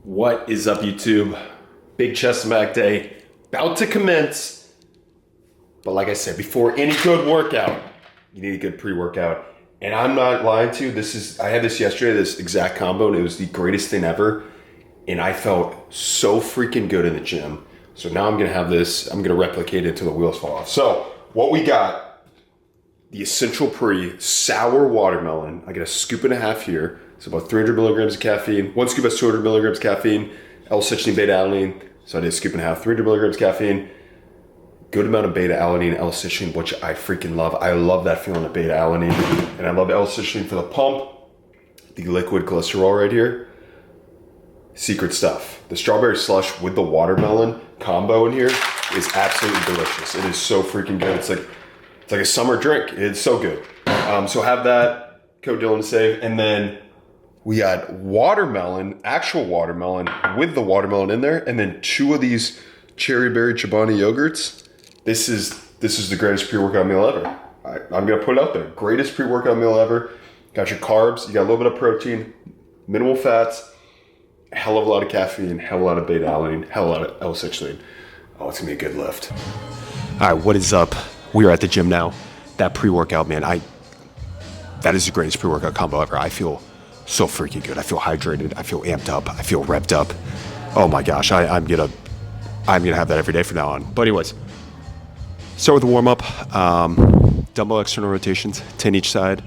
What is up, YouTube? Big chest and back day about to commence. But like I said, before any good workout, you need a good pre-workout. And I'm not lying to you, I had this yesterday, this exact combo, and it was the greatest thing ever. And I felt so freaking good in the gym. So now I'm gonna have this, I'm gonna replicate it until the wheels fall off. So what we got, the Essential Pre Sour Watermelon. I get a scoop and a half here. So about 300 milligrams of caffeine. One scoop has 200 milligrams of caffeine. L-citrulline, beta-alanine. So I did a scoop and a half, 300 milligrams of caffeine. Good amount of beta-alanine, L-citrulline, which I freaking love. I love that feeling of beta-alanine. And I love L-citrulline for the pump. The liquid glycerol right here. Secret stuff. The strawberry slush with the watermelon combo in here is absolutely delicious. It is so freaking good. It's like a summer drink. It's so good. So have that. Code Dylan to save. And then we got watermelon, actual watermelon with the watermelon in there, and then 2 of these cherry berry Chobani yogurts. This is the greatest pre-workout meal ever. I'm gonna put it out there. Greatest pre-workout meal ever. Got your carbs, you got a little bit of protein, minimal fats, hell of a lot of caffeine, hell of a lot of beta-alanine, hell of a lot of L-citrulline. Oh, it's gonna be a good lift. All right, what is up? We are at the gym now. That pre-workout, man, that is the greatest pre-workout combo ever. I feel so freaking good. I feel hydrated. I feel amped up. I feel revved up. Oh my gosh, I'm gonna have that every day from now on. But anyways, start with the warm up. Dumbbell external rotations, 10 each side.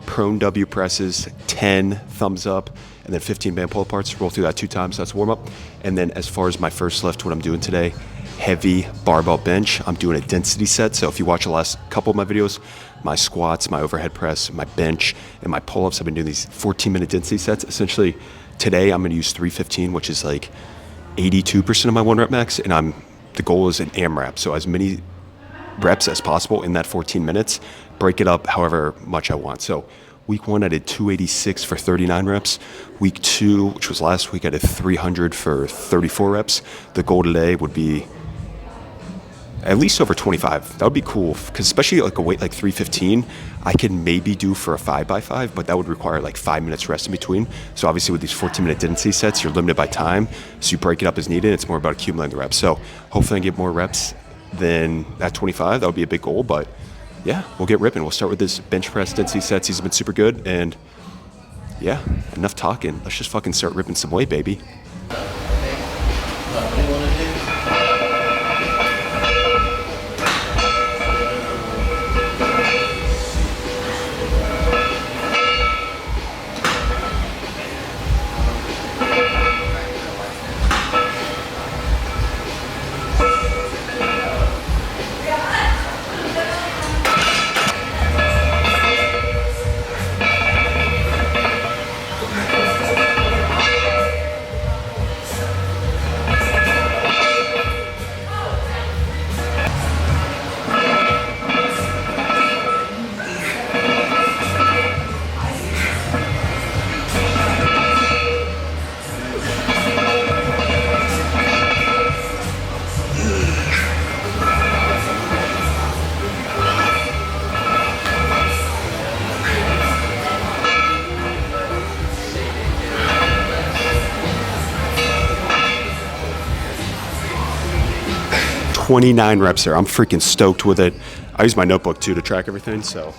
Prone W presses, 10 thumbs up, and then 15 band pull aparts. Roll through that 2 times. That's warm up. And then as far as my first lift, what I'm doing today, heavy barbell bench. I'm doing a density set. So if you watch the last couple of my videos, my squats, my overhead press, my bench, and my pull-ups, I've been doing these 14-minute density sets. Essentially, today I'm gonna use 315, which is like 82% of my 1 rep max, and the goal is an AMRAP. So as many reps as possible in that 14 minutes, break it up however much I want. So week 1, I did 286 for 39 reps. Week 2, which was last week, I did 300 for 34 reps. The goal today would be at least over 25. That would be cool, because especially like a weight like 315, I can maybe do for a 5x5, but that would require like 5 minutes rest in between. So obviously with these 14-minute density sets, you're limited by time, so you break it up as needed. It's more about accumulating the reps. So hopefully I can get more reps than that 25. That would be a big goal, but yeah, we'll get ripping. We'll start with this bench press density sets. These have been super good, and yeah, enough talking. Let's just fucking start ripping some weight, baby. 29 reps there. I'm freaking stoked with it. I use my notebook too to track everything, so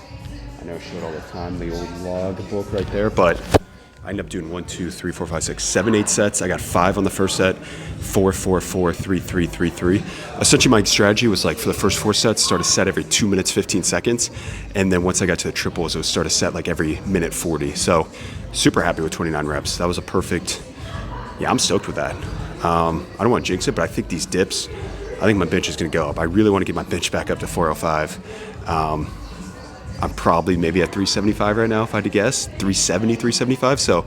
I know I show it all the time, the old log book right there, but I ended up doing 1, 2, 3, 4, 5, 6, 7, 8 sets. I got 5 on the first set, 4, 4, 4, 3, 3, 3, 3. Essentially my strategy was like for the first 4 sets, start a set every 2 minutes, 15 seconds. And then once I got to the triples, it was start a set like every minute 40. So super happy with 29 reps. That was a perfect, yeah, I'm stoked with that. I don't want to jinx it, but I think these dips, I think my bench is going to go up. I really want to get my bench back up to 405. I'm probably maybe at 375 right now, if I had to guess, 370, 375. So,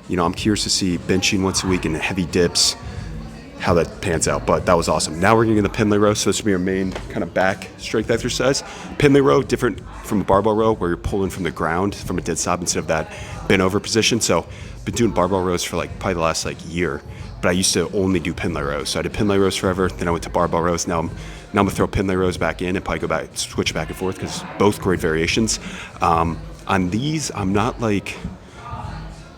you know, I'm curious to see benching once a week and heavy dips, how that pans out. But that was awesome. Now we're getting the Pendlay row. So this will be our main kind of back strength exercise. Pendlay row, different from a barbell row where you're pulling from the ground, from a dead stop instead of that bent over position. So been doing barbell rows for like probably the last like year. But I used to only do Pendlay rows. So I did Pendlay rows forever. Then I went to barbell rows. Now I'm gonna throw Pendlay rows back in and probably go back, switch back and forth because both great variations. On these, I'm not like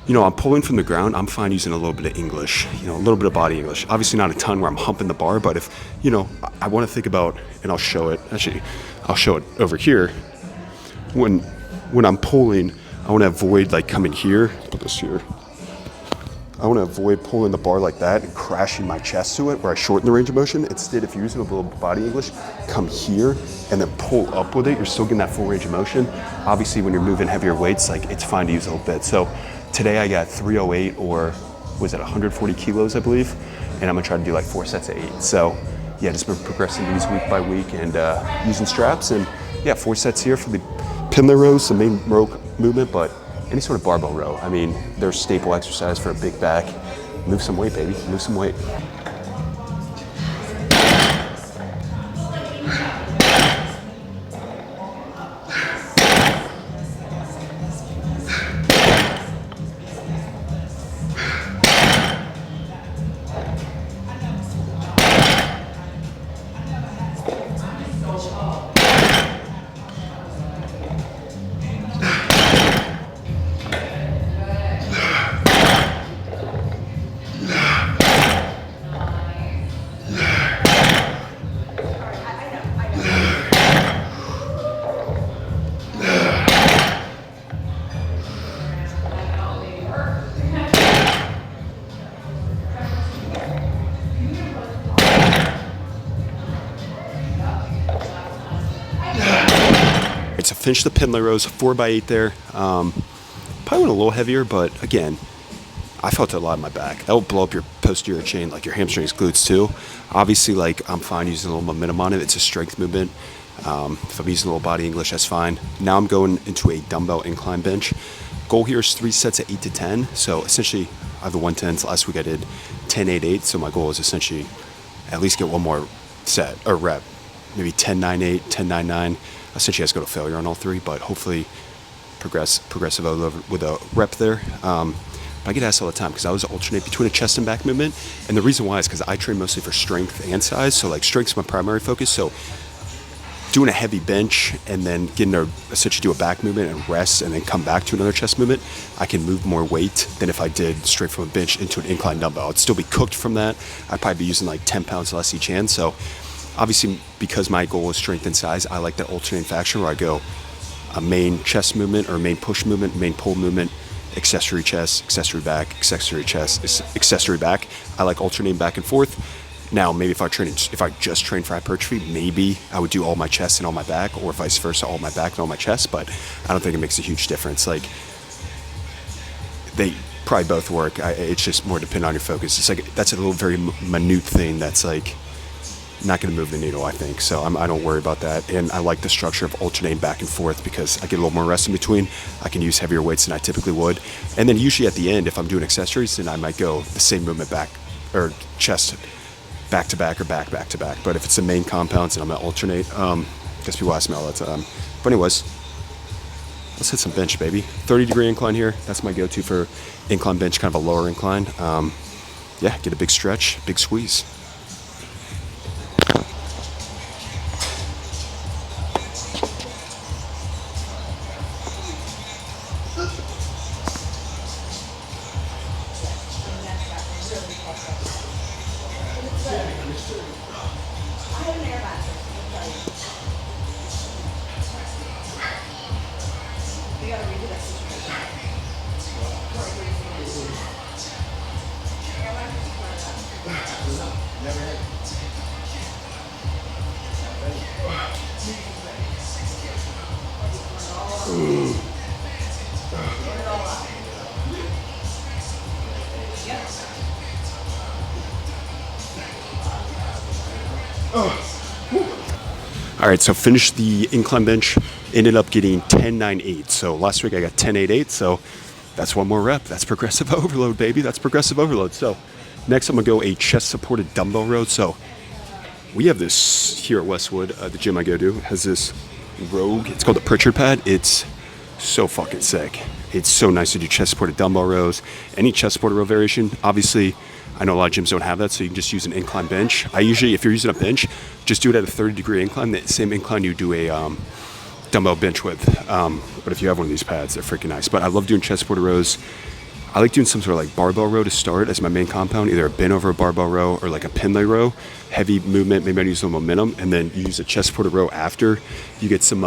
You know, I'm pulling from the ground. I'm fine using a little bit of English, you know, a little bit of body English. Obviously not a ton where I'm humping the bar, but if, you know, I want to think about, and I'll show it, actually, I'll show it over here. When I'm pulling, I want to avoid like coming here, put this here. I want to avoid pulling the bar like that and crashing my chest to it where I shorten the range of motion. Instead, if you're using a little body English, come here and then pull up with it. You're still getting that full range of motion. Obviously, when you're moving heavier weights, like it's fine to use a little bit. So today I got 308 or was it 140 kilos, I believe. And I'm gonna try to do like 4 sets of 8. So yeah, just been progressing these week by week and using straps. And yeah, 4 sets here for the Pimley rows, the main row movement, but any sort of barbell row. I mean, they're staple exercise for a big back. Move some weight, baby, move some weight. To finish the Pimley rows, 4x8 there. Probably went a little heavier, but again, I felt it a lot in my back. That will blow up your posterior chain, like your hamstrings, glutes too. Obviously, like I'm fine using a little momentum on it. It's a strength movement. If I'm using a little body English, that's fine. Now I'm going into a dumbbell incline bench. Goal here is 3 sets of 8 to 10. So essentially, I have the 110s. Last week I did 10, 8, 8. So my goal is essentially at least get one more set or rep. Maybe 10, 9, 8, 10, 9, 9. Essentially, I just go to failure on all 3, but hopefully progressive with a rep there. But I get asked all the time because I always alternate between a chest and back movement. And the reason why is because I train mostly for strength and size. So like strength's my primary focus. So doing a heavy bench and then getting to essentially do a back movement and rest and then come back to another chest movement, I can move more weight than if I did straight from a bench into an incline dumbbell. I'd still be cooked from that. I'd probably be using like 10 pounds less each hand. So obviously, because my goal is strength and size, I like that alternating fashion where I go a main chest movement or main push movement, main pull movement, accessory chest, accessory back, accessory chest, accessory back. I like alternating back and forth. Now, maybe if I just train for hypertrophy, maybe I would do all my chest and all my back, or vice versa, all my back and all my chest. But I don't think it makes a huge difference. Like they probably both work. It's just more dependent on your focus. It's like that's a little very minute thing that's like not going to move the needle, I think. So I don't worry about that. And I like the structure of alternating back and forth because I get a little more rest in between. I can use heavier weights than I typically would. And then usually at the end, if I'm doing accessories, then I might go the same movement back or chest back to back or back to back. But if it's the main compounds and I'm going to alternate, because people ask me all the time. But anyways, let's hit some bench, baby. 30-degree incline here. That's my go-to for incline bench, kind of a lower incline. Yeah, get a big stretch, big squeeze. All right, so finished the incline bench, ended up getting 10, 9, 8. So last week I got 10, 8, 8. So that's one more rep. That's progressive overload, baby. That's progressive overload. So next I'm gonna go a chest supported dumbbell row. So we have this here at Westwood, the gym I go to has this Rogue. It's called the Pritchard pad. It's so fucking sick. It's so nice to do chest supported dumbbell rows. Any chest supported row variation, obviously, I know a lot of gyms don't have that, so you can just use an incline bench. I usually, if you're using a bench, just do it at a 30-degree incline, the same incline you do a dumbbell bench with. But if you have one of these pads, they're freaking nice. But I love doing chest supported rows. I like doing some sort of like barbell row to start as my main compound, either a bent over barbell row or like a pin lay row, heavy movement. Maybe I use a little momentum, and then you use a chest supported row after. You get some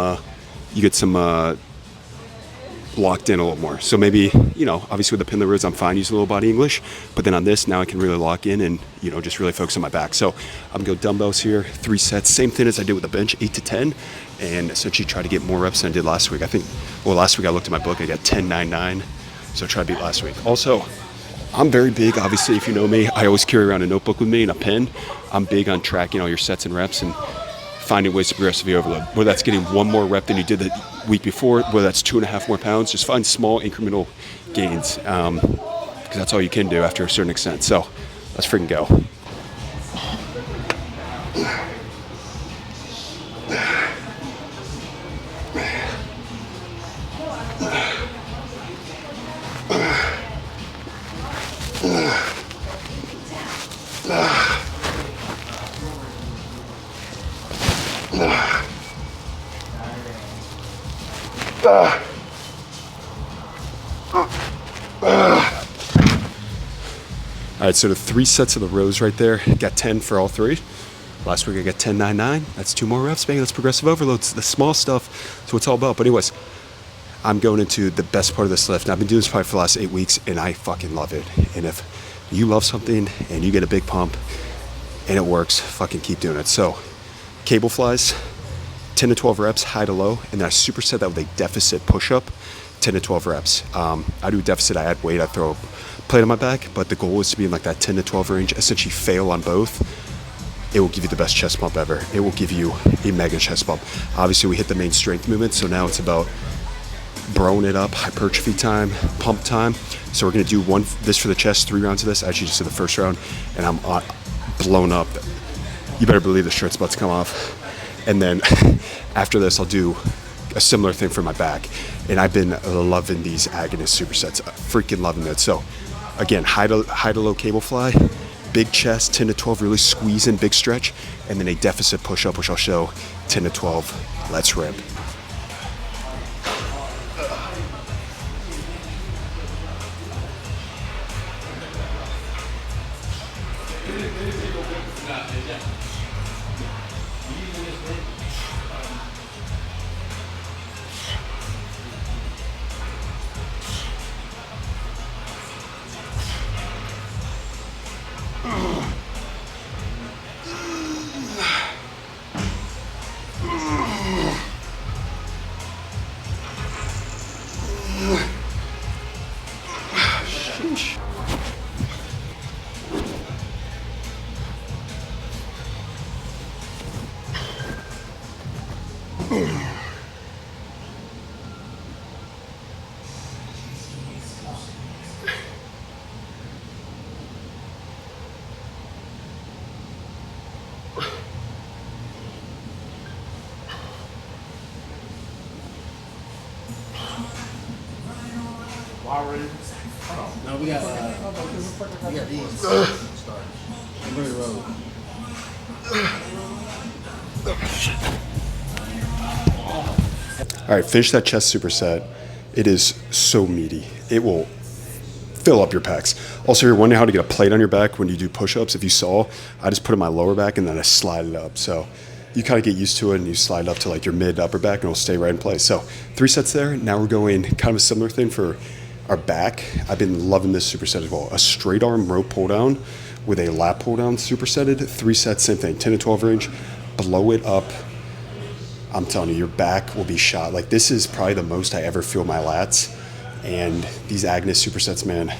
locked in a little more. So maybe, obviously with the pin lay rows, I'm fine using a little body English, but then on this, now I can really lock in and, just really focus on my back. So I'm gonna go dumbbells here, 3 sets, same thing as I did with the bench, 8 to 10, and essentially try to get more reps than I did last week. Last week I looked at my book, I got 10.99, so try to beat last week. Also, I'm very big, obviously, if you know me, I always carry around a notebook with me and a pen. I'm big on tracking all your sets and reps and finding ways to progressively overload. Whether that's getting 1 more rep than you did the week before, whether that's 2.5 more pounds, just find small incremental gains, because that's all you can do after a certain extent. So let's freaking go. All right, so the 3 sets of the rows right there, got 10 for all 3. Last week I got 10.99. That's 2 more reps, baby. That's progressive overloads, the small stuff. That's what it's all about. But anyways, I'm going into the best part of this lift. And I've been doing this probably for the last 8 weeks, and I fucking love it. And if you love something and you get a big pump and it works, fucking keep doing it. So cable flies, 10 to 12 reps, high to low, and then I superset that with a deficit push-up, 10 to 12 reps. I do deficit, I add weight, I throw a plate on my back, but the goal is to be in like that 10 to 12 range, essentially fail on both. It will give you the best chest pump ever. It will give you a mega chest pump. Obviously we hit the main strength movement, so now it's about broing it up, hypertrophy time, pump time. So we're gonna do this for the chest, 3 rounds of this. I actually just did the first round and I'm blown up. You better believe the shirt's about to come off. And then after this, I'll do a similar thing for my back. And I've been loving these agonist supersets, freaking loving it. So again, high to low cable fly, big chest, 10 to 12, really squeeze in, big stretch, and then a deficit push-up, which I'll show, 10 to 12. Let's rip. No, we got these. Every road. All right, finish that chest superset. It is so meaty. It will fill up your pecs. Also, you're wondering how to get a plate on your back when you do push-ups. If you saw, I just put it in my lower back and then I slide it up. So you kind of get used to it and you slide it up to like your mid upper back and it'll stay right in place. So 3 sets there. Now we're going kind of a similar thing for our back. I've been loving this superset as well. A straight arm rope pull down with a lat pull down supersetted. 3 sets, same thing, 10 to 12 range. Blow it up. I'm telling you, your back will be shot. Like, this is probably the most I ever feel my lats. And these agonist supersets, man,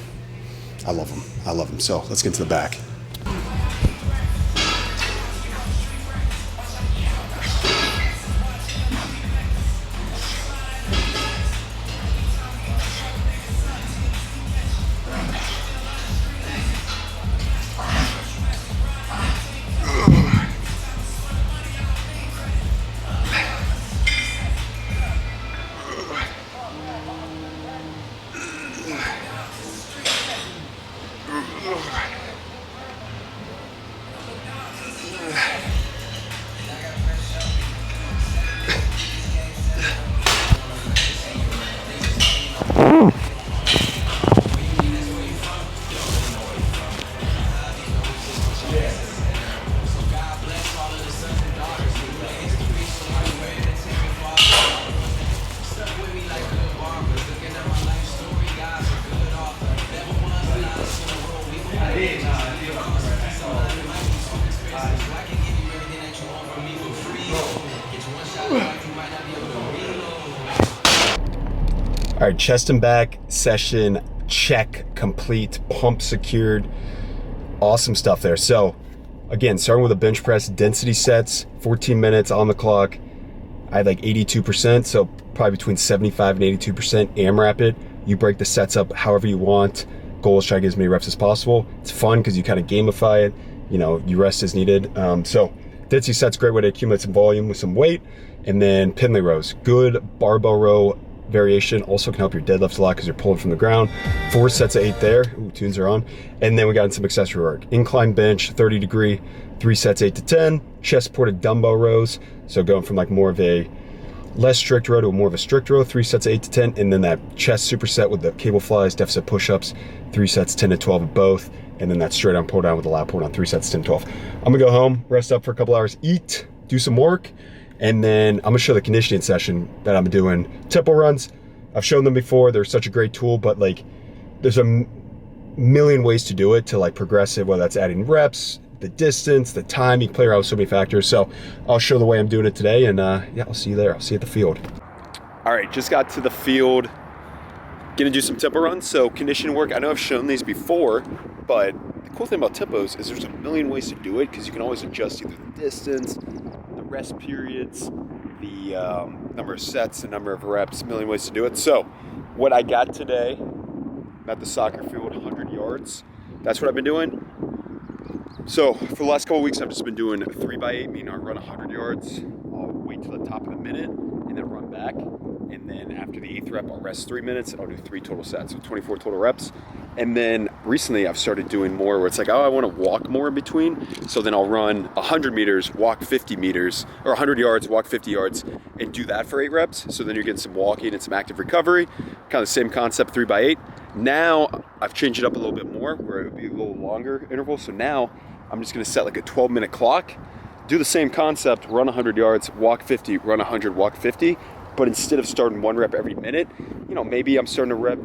I love them. I love them. So let's get to the back. All right, chest and back session, check, complete, pump secured. Awesome stuff there. So again, starting with a bench press, density sets, 14 minutes on the clock. I had like 82%, so probably between 75 and 82% AMRAP it. You break the sets up however you want. Goal is try to get as many reps as possible. It's fun because you kind of gamify it. You know, you rest as needed. So density sets, great way to accumulate some volume with some weight. And then Pendlay rows, good barbell row variation. Also can help your deadlifts a lot because you're pulling from the ground. 4 sets of 8 there. Ooh, tunes are on. And then we got in some accessory work. Incline bench, 30 degree, 3 sets 8 to 10. Chest supported dumbbell rows. So going from like more of a less strict row to more of a strict row, 3 sets 8 to 10. And then that chest superset with the cable flies, deficit push-ups, 3 sets 10 to 12 of both. And then that straight on pull down with the lat pull down, 3 sets 10 to 12. I'm gonna go home, rest up for a couple hours, eat, do some work. And then I'm gonna show the conditioning session that I'm doing. Tempo runs, I've shown them before. They're such a great tool, but like there's a million ways to do it to like progressive, whether that's adding reps, the distance, the time. You can play around with so many factors. So I'll show the way I'm doing it today, and yeah, I'll see you there. I'll see you at the field. All right, just got to the field. Gonna do some tempo runs. So conditioning work, I know I've shown these before, but the cool thing about tempos is there's a million ways to do it because you can always adjust either the distance, the rest periods, the number of sets, the number of reps, a million ways to do it. So what I got today, I'm at the soccer field, 100 yards. That's what I've been doing. So for the last couple of weeks, I've just been doing 3x8, meaning I run 100 yards. I'll wait till the top of the minute and then run back. And then after the 8th rep, I'll rest 3 minutes and I'll do 3 total sets, so 24 total reps. And then recently I've started doing more where it's like, oh, I want to walk more in between. So then I'll run 100 meters, walk 50 meters, or 100 yards, walk 50 yards, and do that for 8 reps. So then you're getting some walking and some active recovery. Kind of the same concept, 3x8. Now I've changed it up a little bit more where it would be a little longer interval. So now I'm just going to set like a 12-minute clock, do the same concept, run 100 yards, walk 50, run 100, walk 50. But instead of starting 1 rep every minute, you know, maybe I'm starting a rep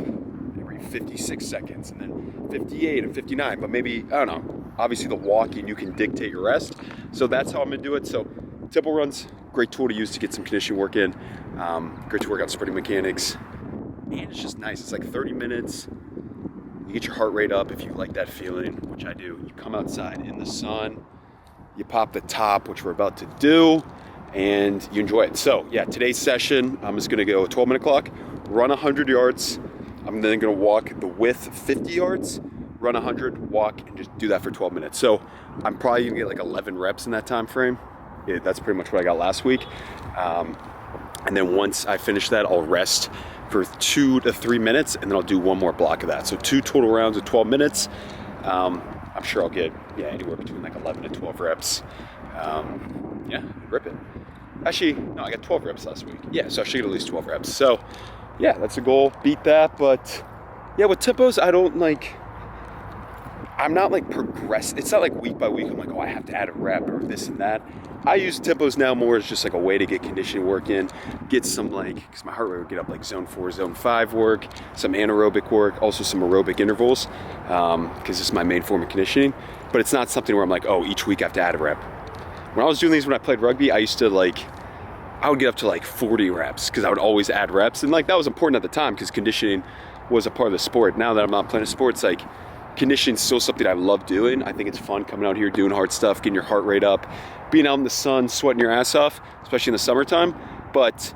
every 56 seconds and then 58 and 59, but maybe, I don't know, obviously the walking, you can dictate your rest. So that's how I'm gonna do it. So tempo runs, great tool to use to get some conditioning work in. Great to work on sprinting mechanics. And it's just nice, it's like 30 minutes. You get your heart rate up if you like that feeling, which I do. You come outside in the sun, you pop the top, which we're about to do, and you enjoy it. So yeah, today's session, I'm just gonna go a 12-minute clock, run 100 yards. I'm then gonna walk the width 50 yards, run 100, walk, and just do that for 12 minutes. So I'm probably gonna get like 11 reps in that time frame. Yeah, that's pretty much what I got last week. And then once I finish that, I'll rest for 2 to 3 minutes, and then I'll do one more block of that. So 2 total rounds of 12 minutes. I'm sure I'll get anywhere between like 11 to 12 reps. Yeah, rip it. Actually, no, I got 12 reps last week. Yeah, so I should get at least 12 reps. So yeah, that's a goal, beat that. But yeah, with tempos, I'm not like progress. It's not like week by week, I'm like, oh, I have to add a rep or this and that. I use tempos now more as just like a way to get conditioning work in, get some like, because my heart rate would get up like zone 4, zone 5 work, some anaerobic work, also some aerobic intervals, because this is my main form of conditioning. But it's not something where I'm like, oh, each week I have to add a rep. When I was doing these when I played rugby, I used to I would get up to like 40 reps because I would always add reps. And like that was important at the time because conditioning was a part of the sport. Now that I'm not playing a sport, it's like conditioning is still something I love doing. I think it's fun coming out here, doing hard stuff, getting your heart rate up, being out in the sun, sweating your ass off, especially in the summertime. But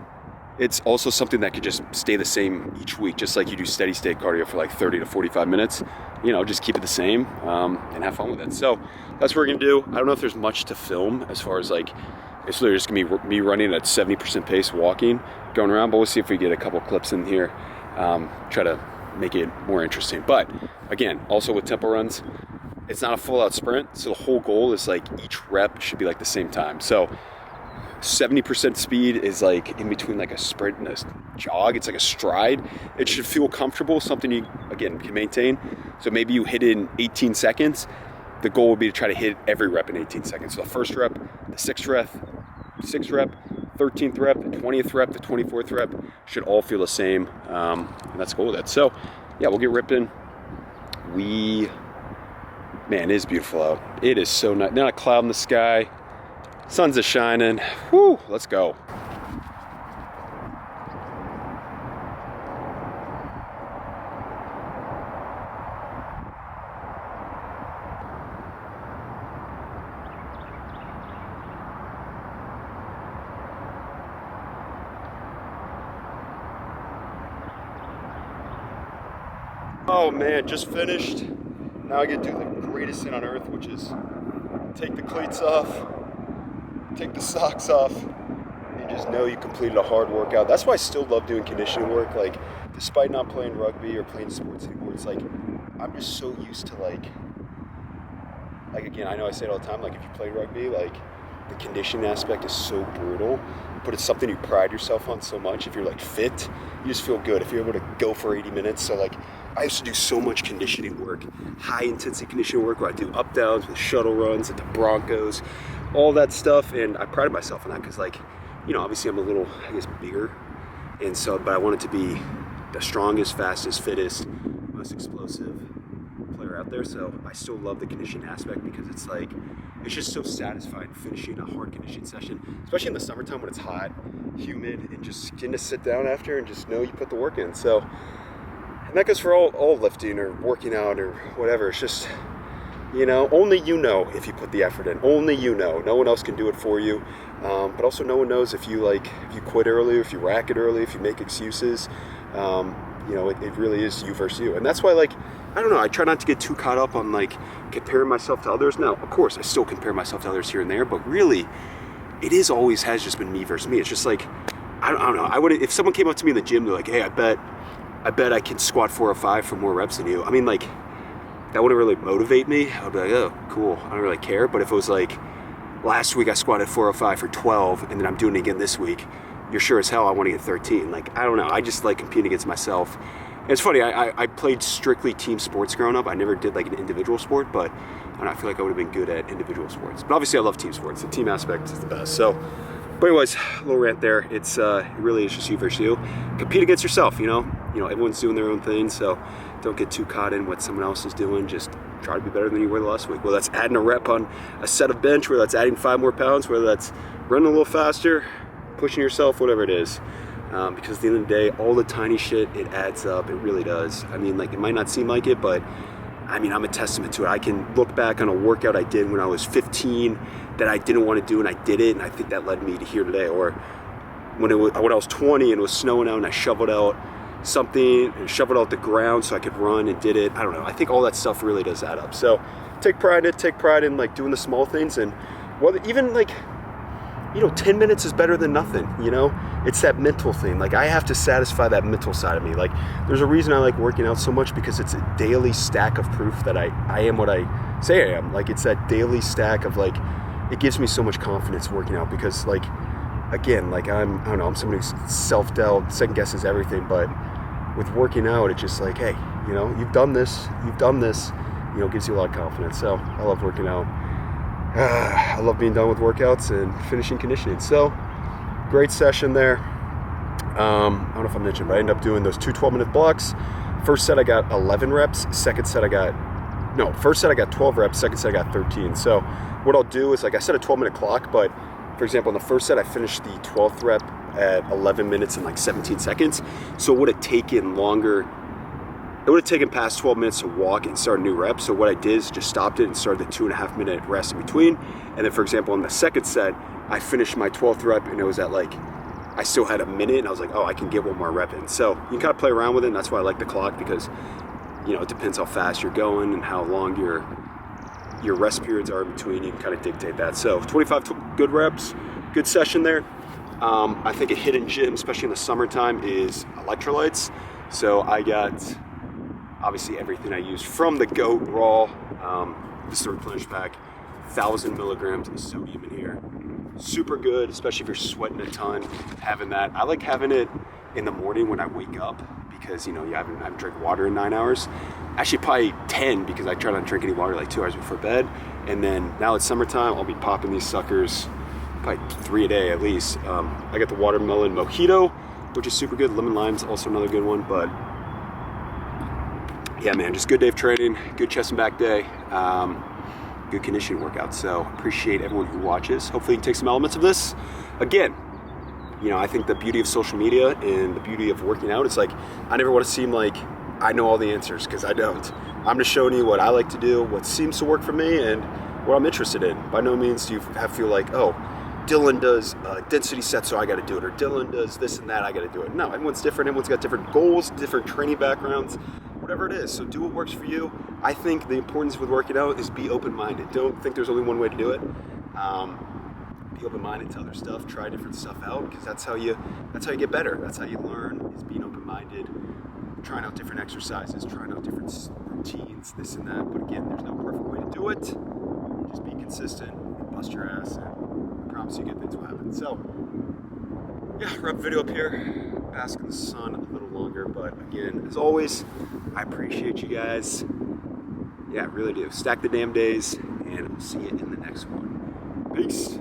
it's also something that could just stay the same each week, just like you do steady state cardio for like 30 to 45 minutes. You know, just keep it the same and have fun with it. So that's what we're gonna do. I don't know if there's much to film as far as like, it's literally just gonna be me running at 70% pace, walking, going around, but we'll see if we get a couple clips in here, try to make it more interesting. But again, also with tempo runs, it's not a full out sprint. So the whole goal is like each rep should be like the same time. So 70% speed is like in between like a sprint and a jog. It's like a stride. It should feel comfortable, something you, again, can maintain. So maybe you hit in 18 seconds. The goal would be to try to hit every rep in 18 seconds. So the first rep, the 6th rep, 13th rep, the 20th rep, the 24th rep should all feel the same. And that's cool with it. So yeah, we'll get ripping. We Man, it is beautiful out. It is so nice. Not a cloud in the sky. Sun's a shining. Whew, let's go. Oh man, just finished. Now I get to do the greatest thing on earth, which is take the cleats off, take the socks off, and just know you completed a hard workout. That's why I still love doing conditioning work. Like, despite not playing rugby or playing sports anymore, it's like, I'm just so used to like again, I know I say it all the time, like if you play rugby, like the conditioning aspect is so brutal, but it's something you pride yourself on so much. If you're like fit, you just feel good. If you're able to go for 80 minutes. So like, I used to do so much conditioning work, high intensity conditioning work where I do up downs with shuttle runs at the Broncos, all that stuff. And I prided myself on that because, like, you know, obviously I'm a little, I guess, bigger. And so, but I wanted to be the strongest, fastest, fittest, most explosive player out there. So I still love the conditioning aspect because it's like, it's just so satisfying finishing a hard conditioning session, especially in the summertime when it's hot, humid, and just getting to sit down after and just know you put the work in. So, and that goes for all lifting or working out or whatever. It's just, you know, only you know if you put the effort in. Only you know. No one else can do it for you. But also no one knows if you quit early, or if you rack it early, if you make excuses. You know, it really is you versus you. And that's why, like, I don't know, I try not to get too caught up on like comparing myself to others. Now, of course, I still compare myself to others here and there, but really, it is always has just been me versus me. It's just like, I don't know. I would, if someone came up to me in the gym, they're like, hey, I bet I can squat 405 for more reps than you. I mean, like, that wouldn't really motivate me. I'd be like, oh, cool. I don't really care. But if it was like, last week I squatted 405 for 12, and then I'm doing it again this week, you're sure as hell I want to get 13. Like, I don't know. I just like competing against myself. And it's funny. I played strictly team sports growing up. I never did like an individual sport, but I don't know, I feel like I would have been good at individual sports. But obviously I love team sports. The team aspect is the best. So, but anyways, a little rant there. It really is just you versus you. Compete against yourself, you know. You know, everyone's doing their own thing, so don't get too caught in what someone else is doing. Just try to be better than you were the last week. Whether that's adding a rep on a set of bench, whether that's adding 5 more pounds, whether that's running a little faster, pushing yourself, whatever it is. Because at the end of the day, all the tiny shit, it adds up. It really does. I mean, like, it might not seem like it, but I mean, I'm a testament to it. I can look back on a workout I did when I was 15 that I didn't want to do, and I did it, and I think that led me to here today. Or when I was 20 and it was snowing out and I shoveled out something and shoveled out the ground so I could run and did it. I don't know. I think all that stuff really does add up. So take pride in it. Take pride in like doing the small things, and whether even like, you know, 10 minutes is better than nothing, you know? It's that mental thing. Like, I have to satisfy that mental side of me. Like, there's a reason I like working out so much, because it's a daily stack of proof that I am what I say I am. Like, it's that daily stack of like, it gives me so much confidence working out, because like, again, like I don't know, I'm somebody who's self-doubt, second guesses everything, but with working out, it's just like, hey, you know, you've done this, you know, gives you a lot of confidence. So I love working out. I love being done with workouts and finishing conditioning. So great session there. I don't know if I mentioned, but I ended up doing those 2 12-minute blocks. First set I got 11 reps. First set I got 12 reps. Second set I got 13. So what I'll do is, like, I set a 12-minute clock, but for example, in the first set I finished the 12th rep at 11 minutes and like 17 seconds. So it would have taken longer. It would have taken past 12 minutes to walk and start a new rep. So what I did is just stopped it and started the 2.5-minute rest in between. And then, for example, in the second set, I finished my 12th rep and it was at like, I still had a minute, and I was like, oh, I can get one more rep in. So you can kind of play around with it, and that's why I like the clock, because, you know, it depends how fast you're going and how long your rest periods are in between. You can kind of dictate that. So 25 good reps, good session there. I think a hidden gem, especially in the summertime, is electrolytes. So I got obviously everything I used from the goat raw. This is the replenish pack, 1,000 milligrams of sodium in here. Super good, especially if you're sweating a ton, having that. I like having it in the morning when I wake up, because, you know, I haven't drank water in 9 hours. Actually, probably 10, because I try not to drink any water like 2 hours before bed. And then now it's summertime, I'll be popping these suckers, probably 3 a day at least. I got the watermelon mojito, which is super good. Lemon lime's also another good one. But yeah, man, just good day of training, good chest and back day, good conditioning workout. So appreciate everyone who watches. Hopefully you can take some elements of this. Again, you know, I think the beauty of social media and the beauty of working out, it's like, I never want to seem like I know all the answers, because I don't. I'm just showing you what I like to do, what seems to work for me, and what I'm interested in. By no means do you feel like, oh, Dylan does density sets, so I got to do it, or Dylan does this and that, I got to do it. No, everyone's different. Everyone's got different goals, different training backgrounds, whatever it is. So do what works for you. I think the importance with working out is be open-minded. Don't think there's only one way to do it. Be open-minded to other stuff. Try different stuff out, because that's how you get better. That's how you learn, is being open-minded, trying out different exercises, trying out different routines, this and that. But again, there's no perfect way to do it. Just be consistent, bust your ass, and I promise you good things will happen. So, yeah, wrap the video up here. Bask in the sun a little longer, but again, as always, I appreciate you guys. Yeah, I really do. Stack the damn days, and we'll see you in the next one. Peace.